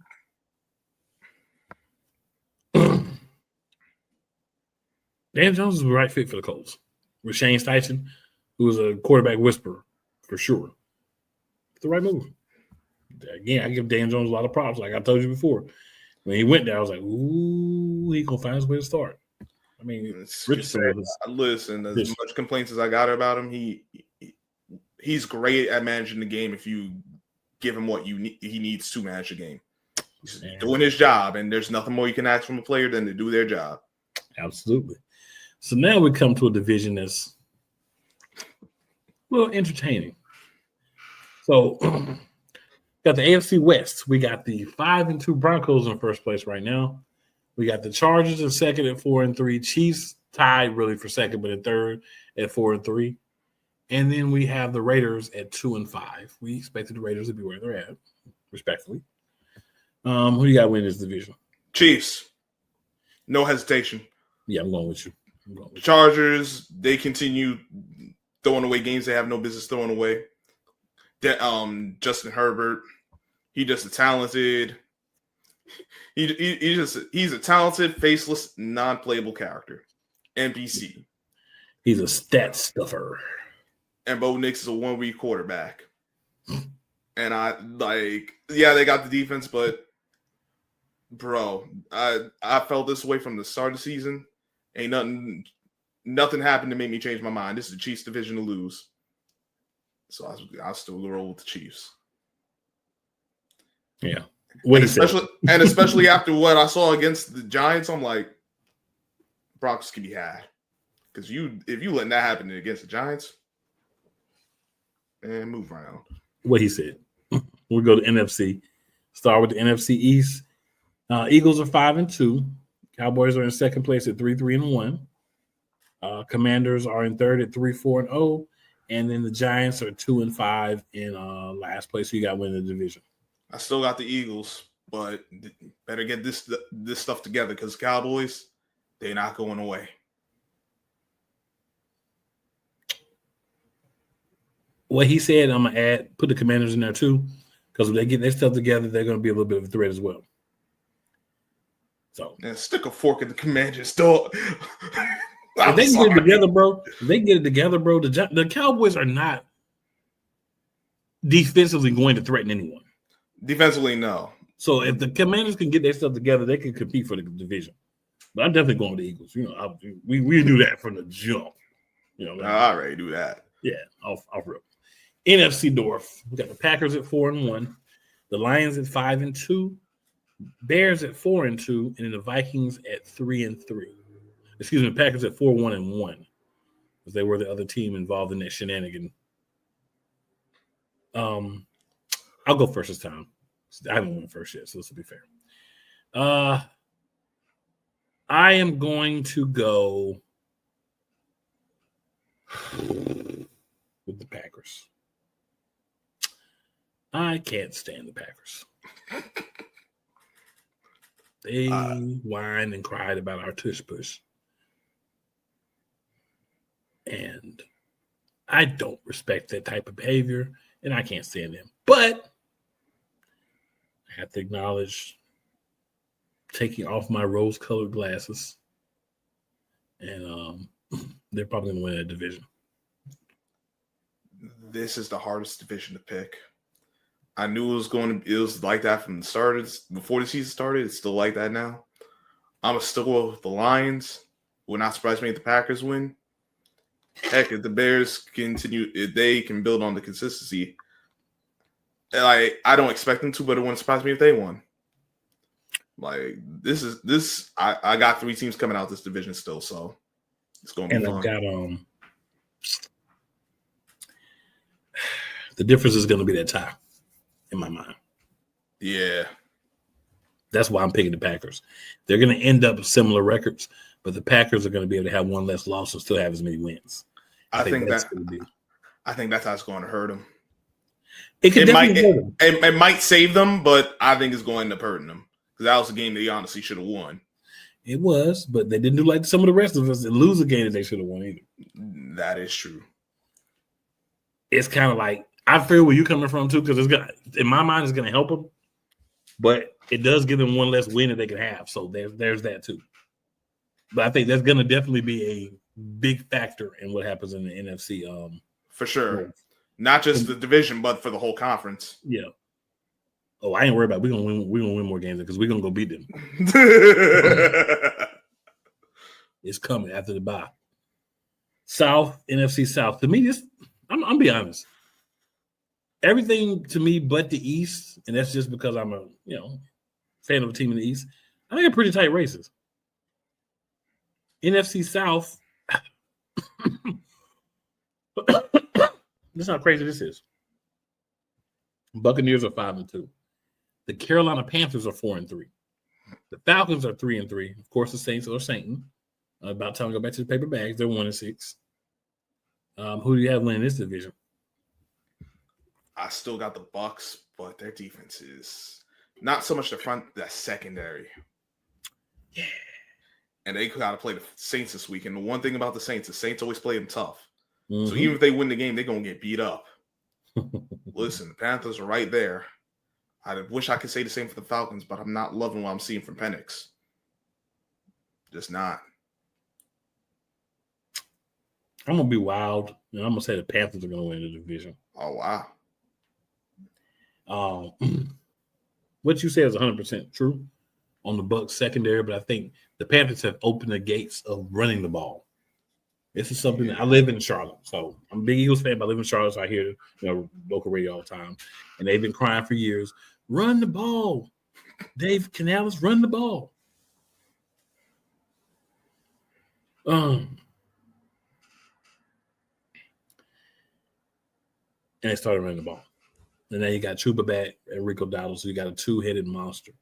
Dan Jones is the right fit for the Colts. With Shane Steichen, who was a quarterback whisperer, for sure. It's the right move. Again, I give Dan Jones a lot of props, like I told you before. When he went there, I was like, ooh, he going to find his way to start. I mean, listen, as much complaints as I got about him, he's great at managing the game if you give him what he needs to manage the game. He's doing his job, and there's nothing more you can ask from a player than to do their job. Absolutely. So now we come to a division that's a little entertaining. So got the AFC West. We got the 5-2 Broncos in first place right now. We got the Chargers in second at 4-3. Chiefs tied really for second, but in third at 4-3. And then we have the Raiders at 2-5. We expected the Raiders to be where they're at, respectfully. Who do you got winning this division? Chiefs. No hesitation. Yeah, I'm going with you. Chargers, they continue throwing away games they have no business throwing away. Justin Herbert, he's a talented, he's a talented, faceless, non-playable character. NPC. He's a stat stuffer. And Bo Nix is a one-week quarterback. And they got the defense, but bro, I felt this way from the start of the season. Ain't nothing happened to make me change my mind. This is the Chiefs division to lose. So I'll still roll with the Chiefs. Yeah. Especially after what I saw against the Giants, I'm like, Broncos can be had. Because if you let that happen against the Giants, and move around. What he said. We go to NFC. Start with the NFC East. Eagles are 5-2. Cowboys are in second place at 3-1. Commanders are in third at 3-4-0. And then the Giants are 2-5 in last place. So you got winning the division. I still got the Eagles, but better get this stuff together because Cowboys, they're not going away. What he said, I'm gonna put the Commanders in there too, because when they get their stuff together, they're gonna be a little bit of a threat as well. So stick a fork in the Commanders' door. If they get it together, bro. The Cowboys are not defensively going to threaten anyone. Defensively, no. So if the Commanders can get their stuff together, they can compete for the division. But I'm definitely going with the Eagles. You know, we do that from the jump. You know, I already do that. Yeah, off rip. NFC North. We got the Packers at 4-1, the Lions at 5-2, Bears at 4-2, and then the Vikings at 3-3. Excuse me, the Packers at 4-1-1, because they were the other team involved in that shenanigan. I'll go first this time. I haven't won first yet, so this will be fair. I am going to go with the Packers. I can't stand the Packers. They whined and cried about our tush push. And I don't respect that type of behavior, and I can't stand them. But I have to acknowledge taking off my rose-colored glasses, and they're probably going to win that division. This is the hardest division to pick. I knew it was like that from the start. Before the season started, it's still like that now. I'm still go with the Lions. Would not surprise me if the Packers win. Heck, if the Bears continue, if they can build on the consistency, Like, I don't expect them to, but it wouldn't surprise me if they won. Like, I got 3 teams coming out this division still, so it's gonna be fun. I've got the difference is gonna be that tie in my mind. Yeah. That's why I'm picking the Packers. They're gonna end up with similar records, but the Packers are gonna be able to have one less loss and still have as many wins. I think that's how it's going to hurt them. It might hurt them. It might save them, but I think it's going to hurt them. Because that was a game they honestly should have won. It was, but they didn't do like some of the rest of us and lose a game that they should have won either. That is true. It's kind of like, I feel where you're coming from too, because in my mind, it's going to help them, but it does give them one less win that they can have. So there's that too. But I think that's going to definitely be a big factor in what happens in the NFC. For sure. Not just the division, but for the whole conference. Yeah. Oh, I ain't worried about it. We're gonna win more games because we're gonna go beat them. It's coming after the bye. South, NFC South. To me, I'm be honest. Everything to me but the East, and that's just because I'm a fan of a team in the East. I think they're pretty tight races. NFC South. That's how crazy this is. Buccaneers are 5-2. The Carolina Panthers are 4-3. The Falcons are 3-3. Of course, the Saints are Sainting. About time to go back to the paper bags. They're 1-6. Who do you have winning this division? I still got the Bucks, but their defense is not so much the front, the secondary. Yeah. And they got to play the Saints this week. And the one thing about the Saints always play them tough. Mm-hmm. So even if they win the game, they're going to get beat up. Listen, the Panthers are right there. I wish I could say the same for the Falcons, but I'm not loving what I'm seeing from Penix. Just not. I'm going to be wild, and I'm going to say the Panthers are going to win the division. Oh, wow. What you say is 100% true on the Bucs secondary, but I think the Panthers have opened the gates of running the ball. This is something that I live in Charlotte, so I'm a big Eagles fan, but I live in Charlotte, so I hear local radio all the time, and they've been crying for years. Run the ball. Dave Canales, run the ball. And they started running the ball. And now you got Chuba back and Rico Dowdle, so you got a 2-headed monster.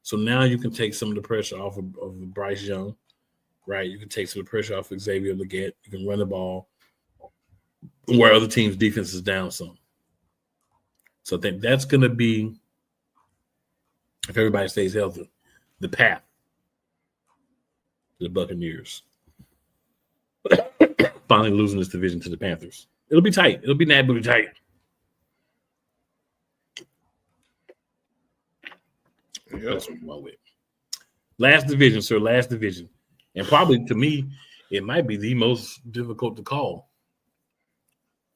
So now you can take some of the pressure off of Bryce Young, right? You can take some of the pressure off of Xavier Legette. You can run the ball where other teams' defense is down some. So I think that's going to be, if everybody stays healthy, the path to the Buccaneers. Finally losing this division to the Panthers. It'll be tight. It'll be nabbily tight. Yep. That's what I'm going with. Last division, sir. Last division. And probably to me, it might be the most difficult to call.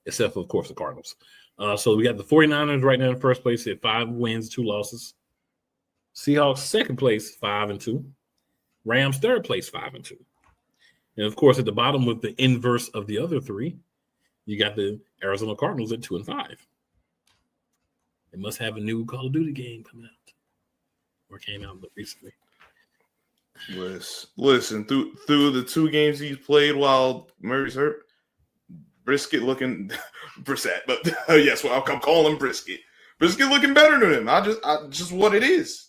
Except for, of course, the Cardinals. So we got the 49ers right now in first place at 5 wins, 2 losses. Seahawks second place, 5-2. Rams third place, 5-2. And of course, at the bottom with the inverse of the other 3, you got the Arizona Cardinals at 2-5. They must have a new Call of Duty game coming out. Or came out recently. Listen, through the 2 games he's played while Murray's hurt, Brisket looking Brissett, but yes, well, I'm calling him Brisket. Brisket looking better than him. I just what it is.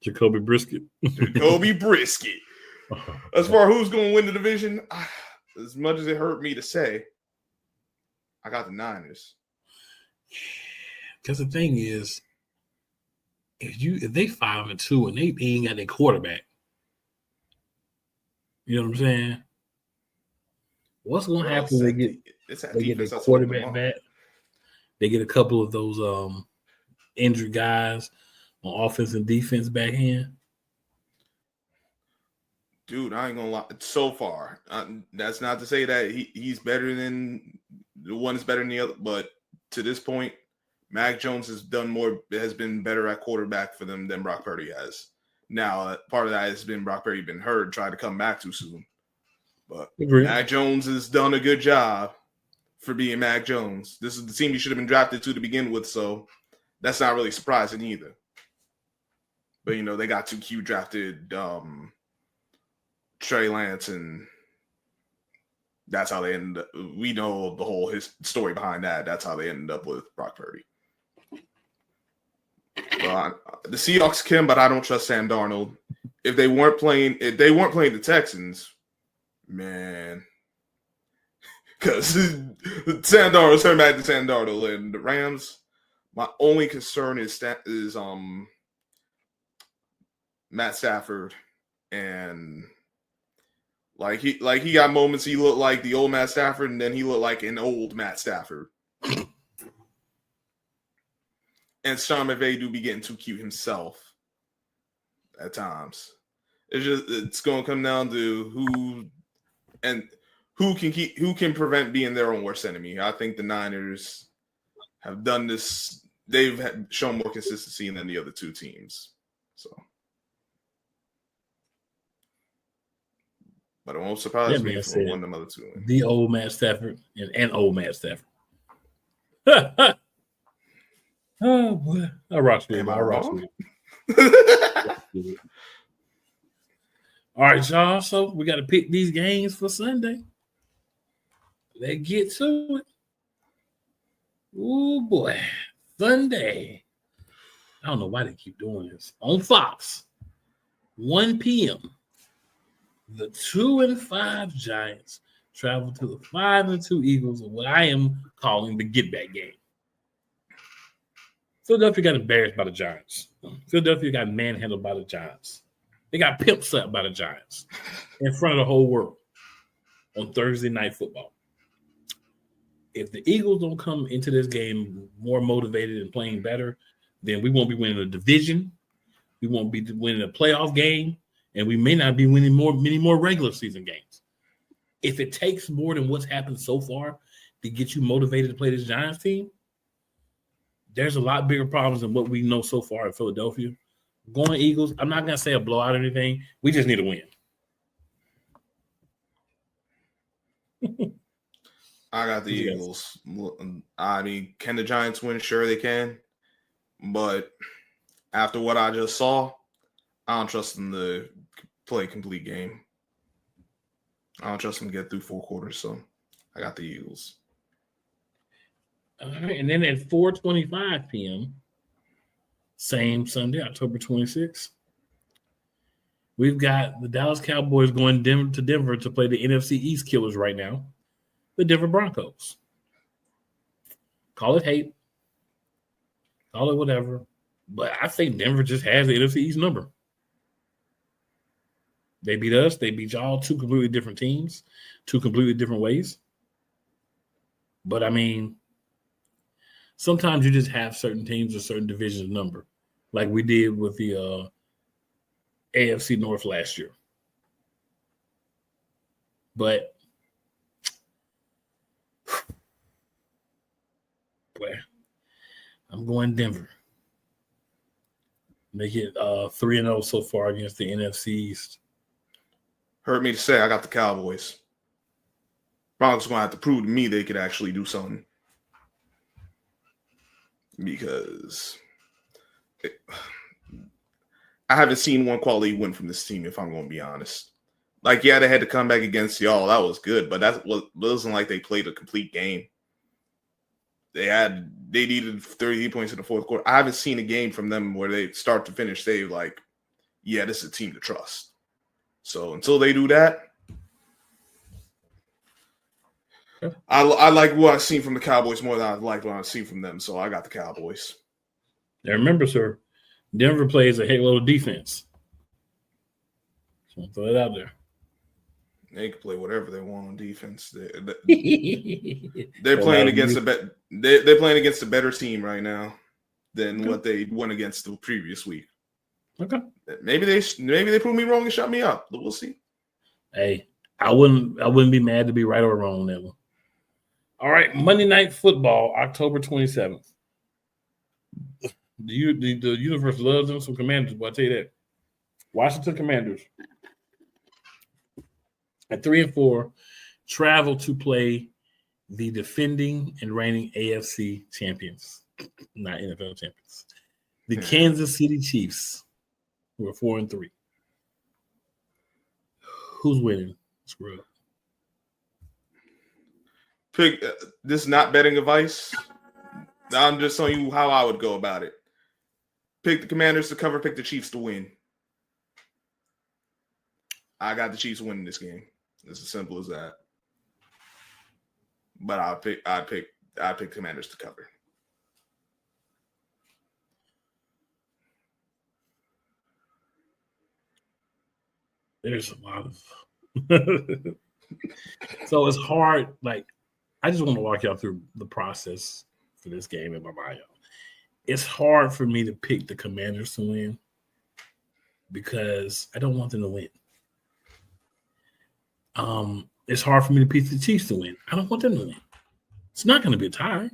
Jacoby Brisket. Jacoby Brisket. As far as who's going to win the division, as much as it hurt me to say, I got the Niners. Because the thing is, if they 5-2 and they ain't got their quarterback, you know what I'm saying? What's going to happen when they get their quarterback back? They get a couple of those injured guys on offense and defense back in. Dude, I ain't gonna lie. So far, that's not to say that he's better than the one is better than the other, but to this point, Mac Jones has been better at quarterback for them than Brock Purdy has. Now, part of that has been Brock Purdy been hurt, tried to come back too soon. But Mac Jones has done a good job for being Mac Jones. This is the team he should have been drafted to begin with, so that's not really surprising either. But they got 2Q drafted Trey Lance, and that's how they ended up. We know the whole story behind that. That's how they ended up with Brock Purdy. The Seahawks can, but I don't trust Sam Darnold. If they weren't playing the Texans, man, because Sam Darnold turned back to Sam Darnold, and the Rams. My only concern is Matt Stafford, and he got moments he looked like the old Matt Stafford, and then he looked like an old Matt Stafford. And Sean McVay do be getting too cute himself at times. It's going to come down to who can prevent being their own worst enemy. I think the Niners have done this. They've shown more consistency than the other two teams. So, but it won't surprise me if one of them other two. The old Matt Stafford and old Matt Stafford. Oh boy, I rock with it. All right, y'all. So we got to pick these games for Sunday. Let's get to it. Oh boy, Sunday. I don't know why they keep doing this on Fox. 1 p.m. The 2-5 Giants travel to the 5-2 Eagles of what I am calling the get back game. Philadelphia got embarrassed by the Giants. Philadelphia got manhandled by the Giants. They got pimp slapped by the Giants in front of the whole world on Thursday Night Football. If the Eagles don't come into this game more motivated and playing better, then we won't be winning a division. We won't be winning a playoff game, and we may not be winning many more regular season games. If it takes more than what's happened so far to get you motivated to play this Giants team, there's a lot bigger problems than what we know so far in Philadelphia. Going Eagles, I'm not going to say a blowout or anything. We just need a win. I got the Eagles. I mean, can the Giants win? Sure they can. But after what I just saw, I don't trust them to play a complete game. I don't trust them to get through 4 quarters, so I got the Eagles. All right, and then at 4:25 p.m., same Sunday, October 26th, we've got the Dallas Cowboys going to Denver to play the NFC East killers right now, the Denver Broncos. Call it hate. Call it whatever. But I think Denver just has the NFC East number. They beat us. They beat y'all, 2 completely different teams, 2 completely different ways. But, I mean, sometimes you just have certain teams or certain divisions number, like we did with the AFC North last year. But, boy, I'm going Denver. Make it 3-0 so far against the NFC East. Hurt me to say, I got the Cowboys. Broncos going to have to prove to me they could actually do something. Because I haven't seen one quality win from this team, if I'm going to be honest. Like, yeah, they had to come back against y'all. That was good, but that wasn't like they played a complete game. They needed 30 points in the 4th quarter. I haven't seen a game from them where they start to finish, they like, yeah, this is a team to trust. So until they do that, I like what I've seen from the Cowboys more than I like what I've seen from them. So I got the Cowboys. Now remember, sir, Denver plays a heck load of defense. So I'll throw it out there. They can play whatever they want on defense. They're playing against they're playing against a better team right now than what they went against the previous week. Okay. Maybe they prove me wrong and shut me up. We'll see. Hey, I wouldn't be mad to be right or wrong on that one. All right, Monday Night Football, October 27th. The universe loves them some Commanders, but I'll tell you that. Washington Commanders at 3-4 travel to play the defending and reigning AFC champions, not NFL champions. The Kansas City Chiefs, who are 4-3. Who's winning? Screw up. Pick this is not betting advice. I'm just telling you how I would go about it. Pick the Commanders to cover, pick the Chiefs to win. I got the Chiefs winning this game. It's as simple as that. But I'd pick Commanders to cover. There's a lot of so it's hard. Like, I just want to walk y'all through the process for this game in my mind. It's hard for me to pick the Commanders to win because I don't want them to win. It's hard for me to pick the Chiefs to win. I don't want them to win. It's not going to be a tie.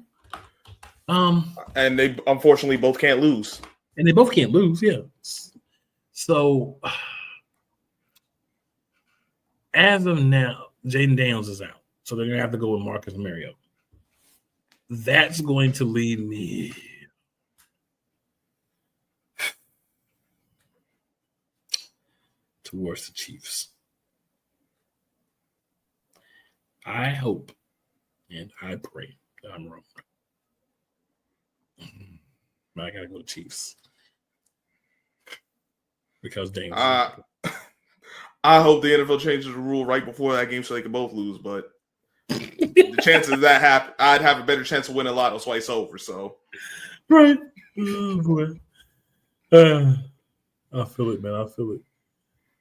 And they unfortunately both can't lose. And they both can't lose, yeah. So as of now, Jaden Daniels is out. So they're going to have to go with Marcus Mariota. That's going to lead me towards the Chiefs. I hope and I pray that I'm wrong. But I got to go to Chiefs. Because Daniels. I hope the NFL changes the rule right before that game so they can both lose, but the chances of that happen, I'd have a better chance of winning Lotto twice over. So, right, oh boy, I feel it, man. I feel it.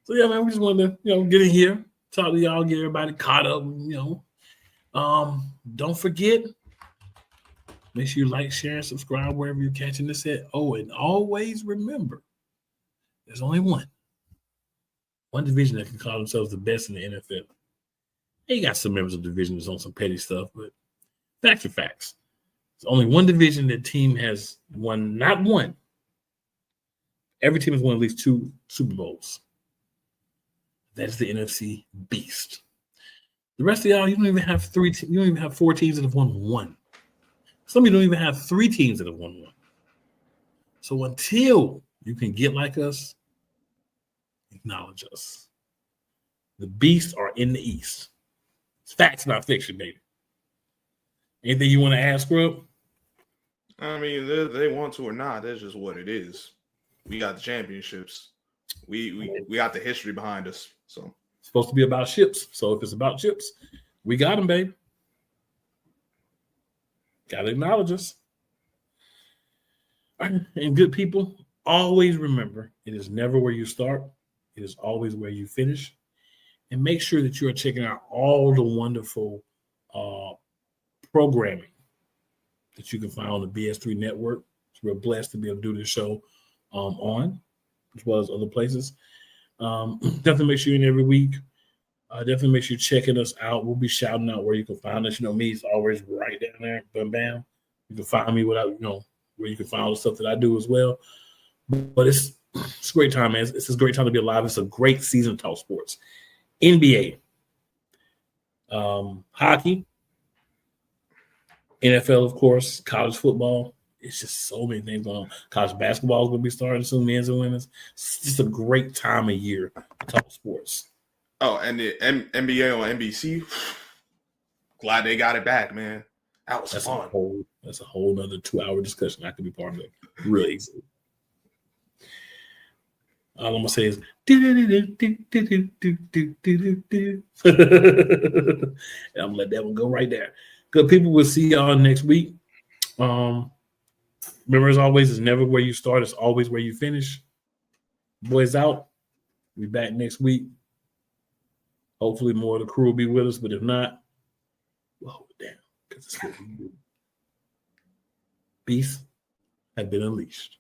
So yeah, man, we just wanted to get in here, talk to y'all, get everybody caught up. Don't forget, make sure you like, share, and subscribe wherever you're catching this at. Oh, and always remember, there's only one division that can call themselves the best in the NFL. They got some members of the division that's on some petty stuff, but facts are facts. There's only one division that team has won, not one. Every team has won at least 2 Super Bowls. That's the NFC Beast. The rest of y'all, you don't even have 4 teams that have won 1. Some of you don't even have 3 teams that have won 1. So until you can get like us, acknowledge us. The Beasts are in the East. It's facts, not fiction, baby. Anything you want to ask, Scrub? I mean, they want to or not, that's just what it is. We got the championships. We got the history behind us. So it's supposed to be about ships. So if it's about chips, we got them, baby. Got to acknowledge us. And good people, always remember, it is never where you start. It is always where you finish. And make sure that you are checking out all the wonderful programming that you can find on the BS3 network. We're blessed to be able to do this show on, as well as other places. Definitely make sure you're in every week. Definitely make sure you're checking us out. We'll be shouting out where you can find us. Me, it's always right down there. Bam, bam. You can find me without, where you can find all the stuff that I do as well. But it's a great time, man. It's a great time to be alive. It's a great season to talk sports. NBA, hockey, NFL, of course, college football. It's just so many things going on. College basketball is going to be starting soon, men's and women's. It's just a great time of year to talk sports. Oh, and the NBA on NBC. Glad they got it back, man. That was fun. That's a whole nother 2-hour discussion. I could be part of it. Really easy. All I'm gonna say is and I'm gonna let that one go right there. Good people, we'll see y'all next week. Remember, as always, it's never where you start, it's always where you finish. Boys out. We'll be back next week. Hopefully more of the crew will be with us, but if not, we'll hold it down because it's what we do. Beasts have been unleashed.